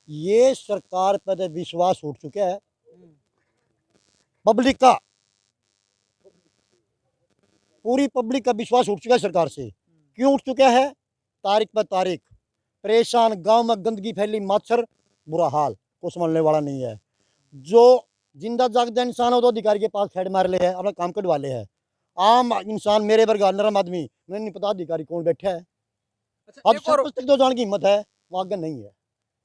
ये सरकार पर विश्वास उठ चुका है पब्लिक का, पूरी पब्लिक का विश्वास उठ चुका है सरकार से। क्यों उठ चुका है? तारीख पर तारीख परेशान, गांव में गंदगी फैली, मच्छर, बुरा हाल, को समझने वाला नहीं है। जो जिंदा जागदा इंसान हो तो अधिकारी के पास खेड़ मार ले है, अपना काम कटवा ले है। आम इंसान, मेरे वर्गा नरम आदमी, मैंने नहीं पता अधिकारी कौन बैठा है। अच्छा, अब एक और सब तक जो जान की हिम्मत है वो आगे नहीं है।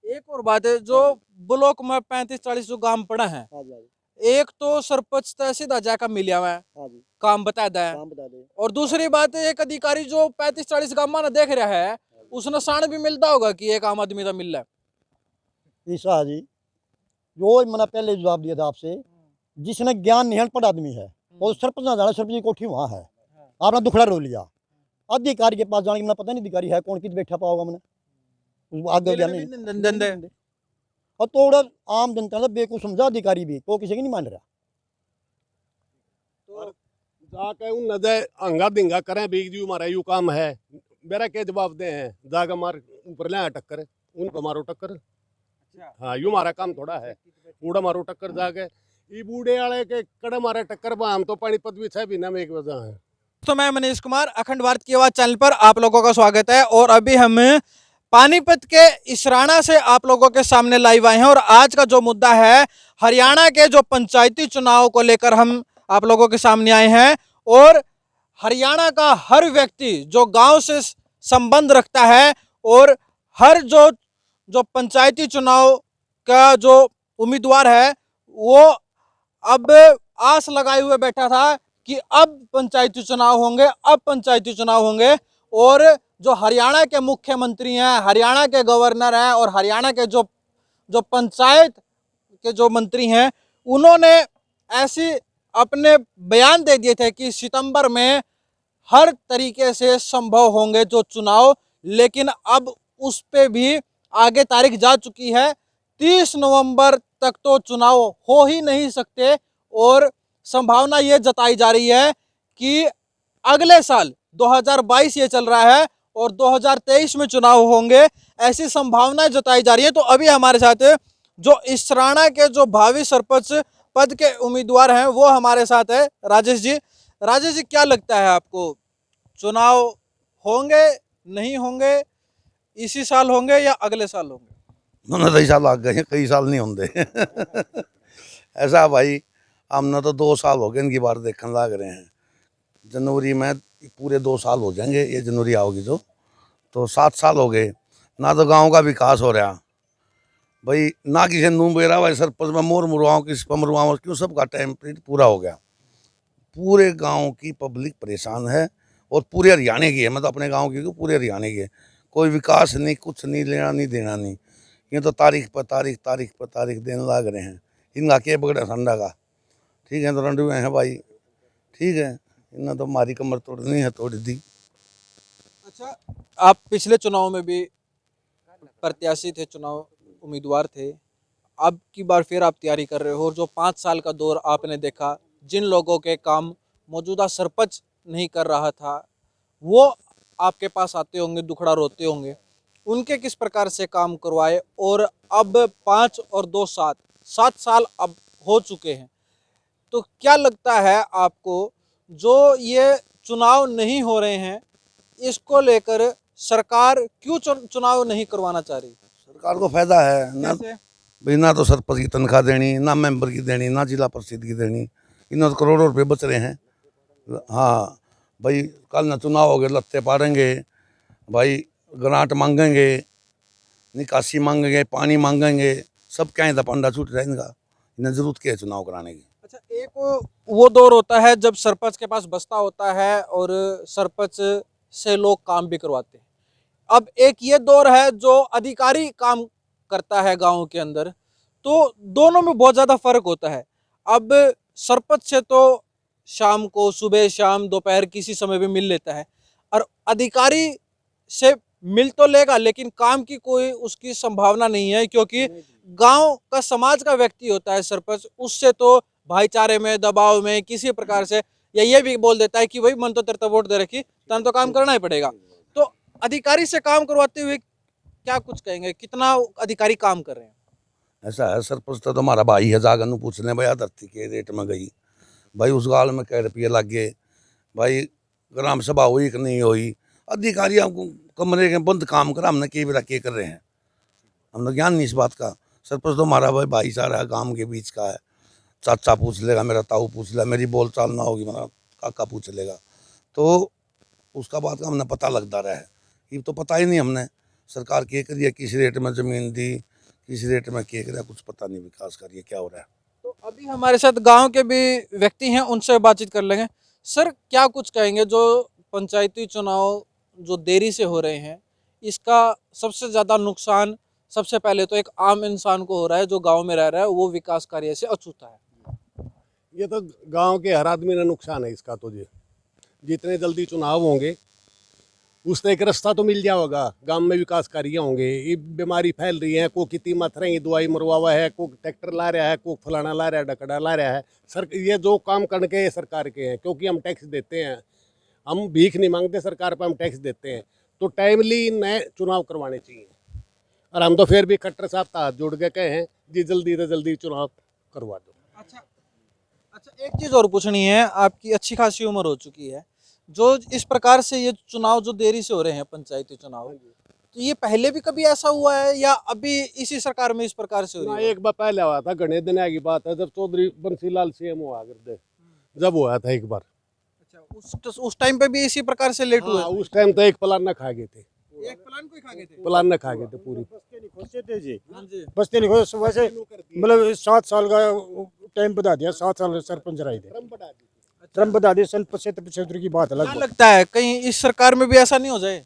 एक और बात है, जो ब्लॉक में 35-40 जो गांव पड़ा है, हाँ जी, एक तो सरपंच तो सीधा जाकर मिलिया हुआ है, हाँ जी, काम बता दे, काम बता दे। और दूसरी बात है, एक अधिकारी जो 35-40 गांव में देख रहा है, उसने साण भी मिलता होगा कि एक आम आदमी तो मिल रहा है। ईसा जी, जो मैंने पहले जवाब दिया था आपसे, जिसने ज्ञान निहन पढ़ आदमी है और सरपंच ना जाना, सरपंच की कोठी वहाँ है, आपने दुखड़ा रो लिया। अधिकारी के पास जाने की मैंने पता नहीं अधिकारी है कौन, कित बैठा पाओगा मैंने आगे ज्ञान नहीं। और थोड़ा आम जनता ने बेवकूफ समझा अधिकारी भी, तो किसी की नहीं मान रहा। तो जाके उन नजर अंगा दिंगा करें बीक जी हमारा यू काम है, मेरा क्या जवाब दे हैं, जाके मार ऊपर ले टक्कर, उनको मारो टक्कर। हाँ, यू हमारा काम थोड़ा है, बूढ़ा मारो टक्कर जाके, ये बूढ़े वाले के कड़े मारे टक्कर, हम तो पानीपत भी 6 महीना में एक वजह है। तो मैं मनीष कुमार, अखंड भारत की आवाज चैनल पर आप लोगों का स्वागत है। और अभी हम पानीपत के इसराना से आप लोगों के सामने लाइव आए हैं, और आज का जो मुद्दा है, हरियाणा के जो पंचायती चुनाव को लेकर हम आप लोगों के सामने आए हैं। और हरियाणा का हर व्यक्ति जो गांव से संबंध रखता है, और हर जो जो पंचायती चुनाव का जो उम्मीदवार है, वो अब आस लगाए हुए बैठा था कि अब पंचायती चुनाव होंगे, अब पंचायती चुनाव होंगे। और जो हरियाणा के मुख्यमंत्री हैं, हरियाणा के गवर्नर हैं, और हरियाणा के जो जो पंचायत के जो मंत्री हैं, उन्होंने ऐसी अपने बयान दे दिए थे कि सितंबर में हर तरीके से संभव होंगे जो चुनाव। लेकिन अब उस पे भी आगे तारीख जा चुकी है, 30 नवंबर तक तो चुनाव हो ही नहीं सकते। और संभावना ये जताई जा रही है कि अगले साल 2022 ये चल रहा है और 2023 में चुनाव होंगे, ऐसी संभावनाएं जताई जा रही है। तो अभी हमारे साथ जो इसराना के जो भावी सरपंच पद के उम्मीदवार हैं, वो हमारे साथ है राजेश जी। राजेश जी, क्या लगता है आपको, चुनाव होंगे, नहीं होंगे, इसी साल होंगे या अगले साल होंगे? उन्होंने कई साल लग गए हैं, कई साल नहीं होंगे। ऐसा भाई, हमने तो 2 साल हो गए इनकी बार देखने लग रहे हैं। जनवरी में पूरे 2 साल हो जाएंगे, ये जनवरी आओगी तो 7 साल हो गए ना, तो गांव का विकास हो रहा भाई, ना किसी नूह बेरा भाई सरपंच में मोर मुरवाओं किस पर मुरवाओं क्यों, सबका टाइम पीरियड पूरा हो गया। पूरे गांव की पब्लिक परेशान है, और पूरे हरियाणा की है, मतलब अपने गांव की पूरे हरियाणा की है। कोई विकास नहीं, कुछ नहीं, लेना नहीं देना नहीं, ये तो तारीख पर तारीख, तारीख पर तारीख देने लग रहे हैं। इनका क्या पकड़ा ठंडा का, ठीक है, तो रंडू हैं भाई, ठीक है, इन्हें तो हमारी कमर तोड़नी है, तोड़ दी। अच्छा, आप पिछले चुनाव में भी प्रत्याशी थे, चुनाव उम्मीदवार थे, अब की बार फिर आप तैयारी कर रहे हो, और जो 5 साल का दौर आपने देखा, जिन लोगों के काम मौजूदा सरपंच नहीं कर रहा था, वो आपके पास आते होंगे, दुखड़ा रोते होंगे, उनके किस प्रकार से काम करवाए, और अब 5 और 2 7 साल अब हो चुके हैं। तो क्या लगता है आपको, जो ये चुनाव नहीं हो रहे हैं, इसको लेकर सरकार क्यों चुनाव नहीं करवाना चाह रही? सरकार को फायदा है ना कैसे? भाई, ना तो सरपंच की तनख्वाह देनी, ना मेंबर की देनी, ना जिला परिषद की देनी, इन्होंने तो करोड़ों रुपए बच रहे हैं। हाँ भाई, कल ना चुनाव हो गए, लत्ते पाड़ेंगे भाई, ग्रांट मांगेंगे, निकासी मांगेंगे, पानी मांगेंगे, सब क्या है, पंडा छूट रहा है इनका, इन्हें जरूरत क्या है चुनाव कराने की। अच्छा, एक वो दौर होता है जब सरपंच के पास बस्ता होता है और सरपंच से लोग काम भी करवाते हैं। अब एक ये दौर है जो अधिकारी काम करता है गांव के अंदर, तो दोनों में बहुत ज्यादा फर्क होता है। अब सरपंच से तो शाम को, सुबह शाम दोपहर किसी समय भी मिल लेता है, और अधिकारी से मिल तो लेगा, लेकिन काम की कोई उसकी संभावना नहीं है, क्योंकि गांव का, समाज का व्यक्ति होता है सरपंच, उससे तो भाईचारे में, दबाव में, किसी प्रकार से, या ये भी बोल देता है कि भाई मन तो तेरे तो वोट दे रखी, तन तो काम करना ही पड़ेगा। तो अधिकारी से काम करवाते हुए क्या कुछ कहेंगे, कितना अधिकारी काम कर रहे हैं? ऐसा है सरपंच तो हमारा भाई है, जाकर नु पूछ ले भाई धरती के रेट में गई भाई, उस गाल में कै रुपये लग गए भाई, ग्राम सभा हुई कि नहीं हुई, अधिकारी हमको कमरे के बंद काम करा, हमने के बेरा के कर रहे हैं, हमने ज्ञान नहीं इस बात का। सरपंच तो हमारा भाई भाईचारा है, गांव के बीच का है, चाचा पूछ लेगा, मेरा ताऊ पूछ लेगा, मेरी बोल चाल ना होगी मेरा काका पूछ लेगा, तो उसका बात का हमने पता लगता रहा है। ये तो पता ही नहीं हमने सरकार के करिए, किस रेट में ज़मीन दी, किस रेट में के करिए, कुछ पता नहीं विकास करिए क्या हो रहा है। तो अभी हमारे साथ गांव के भी व्यक्ति हैं, उनसे बातचीत कर लेंगे। सर, क्या कुछ कहेंगे, जो पंचायती चुनाव जो देरी से हो रहे हैं, इसका सबसे ज़्यादा नुकसान सबसे पहले तो एक आम इंसान को हो रहा है, जो गांव में रह रहा है, वो विकास कार्य से अछूता है। ये तो गांव के हर आदमी ने नुकसान है इसका, तो जी जितने जल्दी चुनाव होंगे उससे एक रास्ता तो मिल जाएगा, गांव में विकास कार्य होंगे। ये बीमारी फैल रही है, को कितनी मत रही दवाई मरवा हुआ है, को ट्रैक्टर ला रहा है, को फलाना ला रहा है, डकड़ा ला रहा है। सर ये जो काम करने के सरकार के हैं, क्योंकि हम टैक्स देते हैं, हम भीख नहीं मांगते सरकार पर, हम टैक्स देते हैं, तो टाइमली नए चुनाव करवाने चाहिए। और हम तो फिर भी खट्टर साहब हाथ जोड़ के कहे हैं जी जल्दी से जल्दी चुनाव करवा दो। अच्छा, एक चीज़ और पूछनी है, आपकी अच्छी खासी उम्र हो चुकी है, जो इस प्रकार से ये चुनाव जो देरी से हो रहे हैं पंचायती चुनाव, तो ये पहले भी कभी ऐसा हुआ है या अभी इसी सरकार में इस प्रकार से हो ना रही है? एक बार पहले हुआ था, घने दिन की बात है, जब चौधरी बंसीलाल सीएम हुआ करते, जब हुआ था एक बार। अच्छा, उस टाइम पे भी इसी प्रकार से लेट हुए? हाँ, उस टाइम तो एक प्लान न खा गए थे, एक प्लान को ही खा गए थे? प्लान न खा गए थे पूरी। हाँ जी। बस्ते नहीं खोसे सुबह से, मतलब 7 साल का टाइम बता दिया, 7 साल सरपंच रहे थे, क्रम बता दिया, सन 75 की बात अलग। क्या लगता है कहीं इस सरकार में भी ऐसा नहीं हो जाए?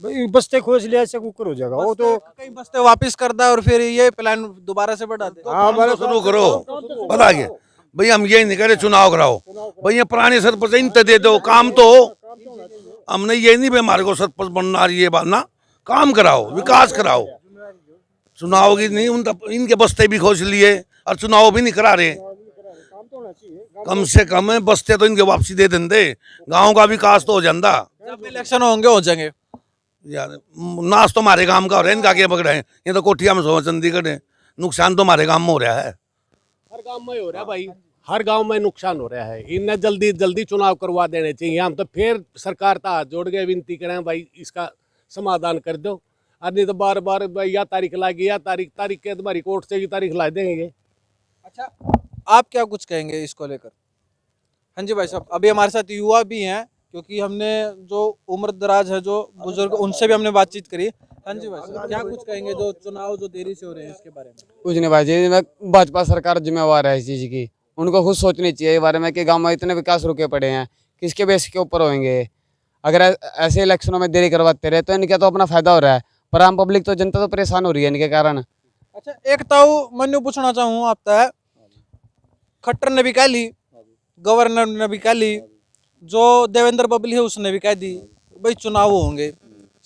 भाई बस्ते खोज लिया ऐसे कुकर हो जाएगा वो तो। कहीं बस्ते वापस कर दे और फिर ये प्लान दोबारा से बढ़ा दे। हाँ काम तो शुरू करो, बता गया भाई, हम यही नहीं कह रहे चुनाव कराओ भाई, ये पुराने सरपंच इनते दे दो, काम तो हो। हमने ये नहीं भाई हमारे को सरपंच बनना ये बात ना, काम कराओ, विकास कराओ, चुनाव की नहीं, इनके बस्ते भी खोज लिए और चुनाव भी नहीं करा रहे। कम से कम बस्ते तो इनके वापसी दे देंगे, गांव का विकास तो हो जाता। जब इलेक्शन होंगे हो जाएंगे यार नाश तो हमारे काम का हो रहा है, इनका क्या पकड़ा है, ये तो कोठिया में सो चंडीगढ़ है, नुकसान तो हमारे काम में हो रहा है। हर गांव में हो रहा है भाई, हर गांव में नुकसान हो रहा है, इन्हें जल्दी जल्दी चुनाव करवा देने चाहिए। हम तो फिर सरकार का हाथ जोड़ के विनती करें भाई, इसका समाधान कर दो, और नहीं तो बार बार भाई या तारीख लाएगी या तारीख के तुम्हारी कोर्ट से भी तारीख ला देंगे। अच्छा, आप क्या कुछ कहेंगे इसको लेकर? हाँ जी भाई साहब, अभी हमारे साथ युवा भी हैं, क्योंकि हमने जो उम्र दराज है, जो बुजुर्ग, उनसे भी हमने बातचीत करी। हाँ जी भाई साहब, क्या कुछ कहेंगे जो चुनाव जो देरी से हो रहे हैं इसके बारे में? कुछ नहीं भाई जी, मैं भाजपा सरकार जिम्मेवार है इस चीज़ की, उनको खुद सोचनी चाहिए इस बारे में कि गांव में इतने विकास रुके पड़े हैं, किसके बेस के ऊपर होंगे। अगर ऐसे इलेक्शनों में देरी करवाते रहे तो इनका तो अपना फायदा हो रहा है, पर आम पब्लिक तो जनता तो परेशान हो रही है इनके कारण। अच्छा, एक ताऊ मनु पूछना चाहूँ आपसे, खट्टर ने भी कह ली, गवर्नर ने भी कह ली, जो देवेंद्र बबली है उसने भी कह दी भाई चुनाव होंगे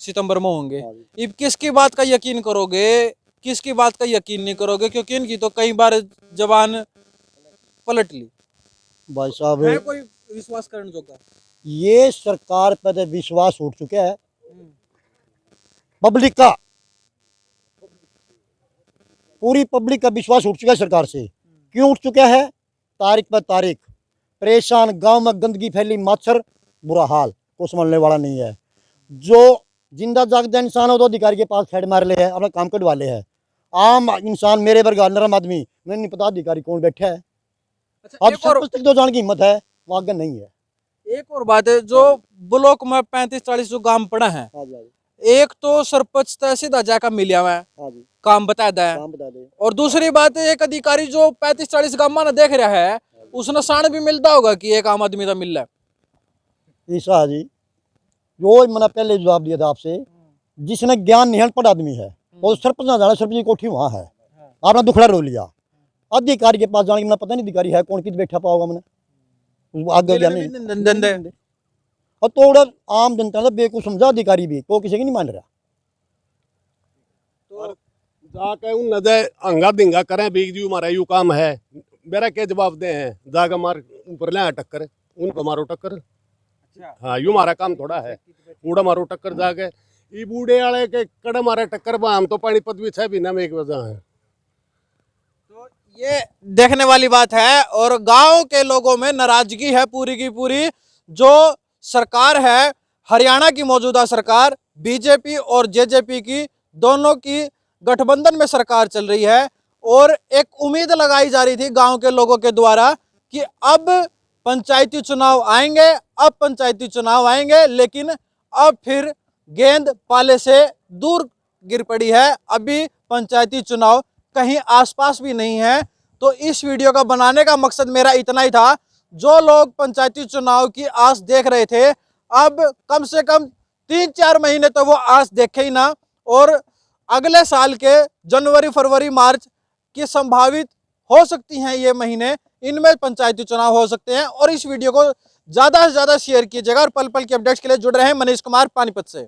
सितंबर में होंगे। अब किसकी बात का यकीन करोगे, किसकी बात का यकीन नहीं करोगे? क्योंकि इनकी तो कई बार जबान पलट ली। भाई साहब है कोई विश्वास करने जोगा? ये सरकार पर तो विश्वास उठ चुका है पब्लिक का, पूरी पब्लिक का विश्वास उठ चुका है सरकार से। क्यों उठ चुका है? तारीख पर तारीख परेशान, गांव में गंदगी फैली, मच्छर, बुरा हाल, को समझने वाला नहीं है। जो जिंदा जागदा इंसान हो तो अधिकारी के पास खेड़ मार ले है, अपना काम कटवा ले है। आम इंसान, मेरे वर्गा नरम आदमी, मैंने नहीं पता अधिकारी कौन बैठा है। अच्छा, अब एक और सरपंच तक तो जान की हिम्मत है, वहाँ आगे नहीं है। एक और बात है, जो ब्लॉक में 35-40 जो गांव पड़ा है, हाँ जी, एक तो सरपंच तो सीधा जाकर मिलिया हुआ है, हाँ जी, काम बता है, काम बता दे। और दूसरी बात है एक अधिकारी जो 35-40 गांव में देख रहा है, उसने साण भी मिलता होगा कि एक आम आदमी का मिल रहा है। ईसा जी, जो मैंने पहले जवाब दिया था आपसे, जिसने ज्ञान निहन पढ़ आदमी है और सरपंच ना जाना, सरपंच की कोठी वहाँ है, आपने दुखड़ा रो लिया। अधिकारी के पास जाने की मैंने पता नहीं अधिकारी है कौन, किस बैठा पाओगा मैंने आगे ज्ञान नहीं। और थोड़ा आम जनता बेवकूफ समझा अधिकारी भी, तो किसी की नहीं मान रहा। तो जाके उन नजर अंगा दिंगा करें बीग जी हमारा यू काम है, मेरा क्या जवाब दे हैं, जाकर मार ऊपर ले टक्कर, उनको मारो टक्कर। हाँ, यूँ हमारा काम थोड़ा है, कूड़ा मारो टक्कर जाके। ये बूढ़े वाले के कड़म मारे टक्कर हम तो पानीपत भी 6 महीना में एक वजह है। तो ये देखने वाली बात है और गांव के लोगों में नाराजगी है पूरी की पूरी। जो सरकार है हरियाणा की मौजूदा सरकार, बीजेपी और जेजेपी की दोनों की गठबंधन में सरकार चल रही है और एक उम्मीद लगाई जा रही थी गांव के लोगों के द्वारा कि अब पंचायती चुनाव आएंगे, अब पंचायती चुनाव आएंगे, लेकिन अब फिर गेंद पाले से दूर गिर पड़ी है। अभी पंचायती चुनाव कहीं आसपास भी नहीं है। तो इस वीडियो का बनाने का मकसद मेरा इतना ही था। जो लोग पंचायती चुनाव की आस देख रहे थे, अब कम से कम 3-4 महीने तो वो आस देखे ही ना, और अगले साल के जनवरी फरवरी मार्च की संभावित हो सकती हैं ये महीने, इनमें पंचायती चुनाव हो सकते हैं। और इस वीडियो को ज़्यादा से ज़्यादा शेयर कीजिएगा और पल पल के अपडेट्स के लिए जुड़ रहे हैं। मनीष कुमार, पानीपत से।